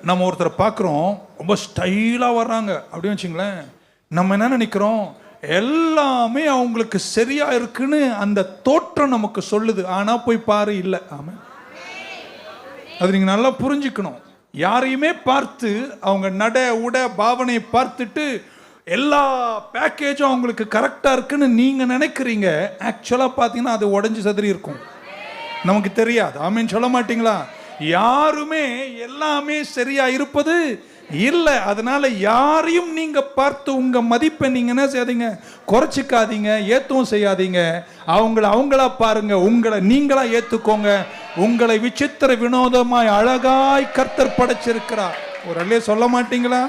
நம்ம ஒருத்தரை பார்க்குறோம், ரொம்ப ஸ்டைலாக வர்றாங்க அப்படின்னு வச்சுங்களேன். நம்ம என்ன நினைக்கிறோம், எல்லாமே அவங்களுக்கு சரியா இருக்குன்னு அந்த தோற்றம் நமக்கு சொல்லுது. ஆனால் போய் பாரு, இல்லை. ஆமாம், அது நீங்கள் நல்லா புரிஞ்சுக்கணும். யாரையுமே பார்த்து அவங்க நட உட பாவனையை பார்த்துட்டு எல்லா பேக்கேஜும் அவங்களுக்கு கரெக்டாக இருக்குன்னு நீங்கள் நினைக்கிறீங்க. ஆக்சுவலாக பார்த்தீங்கன்னா அது உடஞ்சி சதுரி இருக்கும், நமக்கு தெரியாது. ஆமீன் சொல்ல மாட்டீங்களா? யாருமே எல்லாமே சரியா இருப்பது இல்லை. அதனால யாரையும் நீங்க பார்த்து உங்க மதிப்பை நீங்க என்ன செய்யாதீங்க, குறைச்சிக்காதீங்க, ஏத்தவும் செய்யாதீங்க. அவங்களா பாருங்க, உங்களை நீங்களா ஏத்துக்கோங்க. உங்களை விசித்திர வினோதமாய் அழகாய் கர்த்தர் படைச்சிருக்கிறார். ஒரு அல்லே சொல்ல மாட்டீங்களா?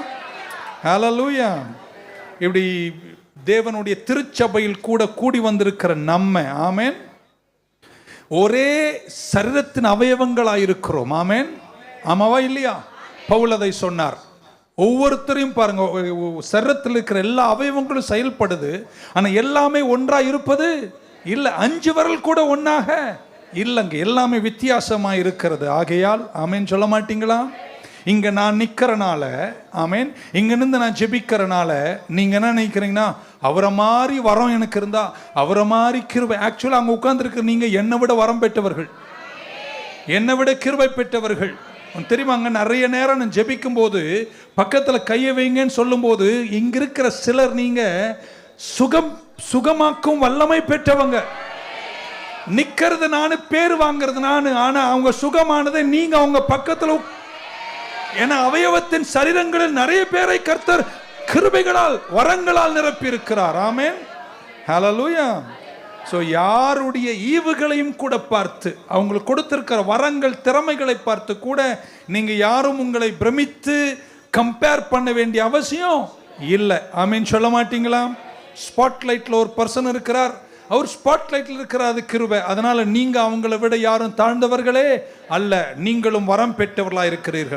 ஹல்லேலூயா. இப்படி தேவனுடைய திருச்சபையில் கூட கூடி வந்திருக்கிற நம்ம, ஆமென், ஒரே சரீரத்தின் அவயவங்களாக இருக்கிறோம். ஆமென், ஆமாவா இல்லையா? பவுல் அதை சொன்னார். ஒவ்வொருத்தரையும் பாருங்க, சரீரத்தில் இருக்கிற எல்லா அவயவங்களும் செயல்படுது, ஆனால் எல்லாமே ஒன்றா இருப்பது இல்லை. 5 விரல் கூட ஒன்றாக இல்லைங்க, எல்லாமே வித்தியாசமா இருக்கிறது. ஆகையால் ஆமேன் சொல்ல மாட்டீங்களா? இங்க நான் நிக்கிறனால, ஆமேன், இங்க இருந்து நான் ஜெபிக்கிறனால நீங்க என்ன நினைக்கிறீங்கன்னா, அவரை மாதிரி வரம் எனக்கு இருந்தா, அவரை மாதிரி கிருபை. ஆக்சுவலா அங்க உட்கார்ந்துருக்க நீங்க என்னை விட வரம் பெற்றவர்கள், என்னை விட கிருபை பெற்றவர்கள். தெரியுமாங்க, நிறைய நேரம் நான் ஜெபிக்கும் போது பக்கத்துல கையை வைங்கன்னு சொல்லும் போது இங்க இருக்கிற சிலர் நீங்க சுகமாக்கும் வல்லமை பெற்றவங்க. நிக்கிறது நானு, பேர் வாங்கிறது நானு, ஆனா அவங்க சுகமானதை நீங்க அவங்க பக்கத்துல. ஏன்னா அவயவத்தின் சரீரங்களில் நிறைய பேரை கர்த்தர் கிருபைகளால் வரங்களால் நிரப்பி இருக்கிறார். ஆமென், ஹல்லேலூயா. ஸோ யாருடைய ஈவுகளையும் கூட பார்த்து, அவங்களுக்கு கொடுத்திருக்கிற வரங்கள் திறமைகளை பார்த்து கூட நீங்க யாரும் உங்களை பிரமித்து கம்பேர் பண்ண வேண்டிய அவசியம் இல்லை. ஆமீன் சொல்ல மாட்டீங்களா? ஸ்பாட்லைட்ல ஒரு பர்சன் இருக்கிறார், அவர் ஸ்பாட்லைட்ல இருக்கிறாரு கிருபை. அதனால நீங்க அவங்களை விட யாரும் தாழ்ந்தவர்களே அல்ல, நீங்களும் வரம் பெற்றவர்களா இருக்கிறீர்கள்.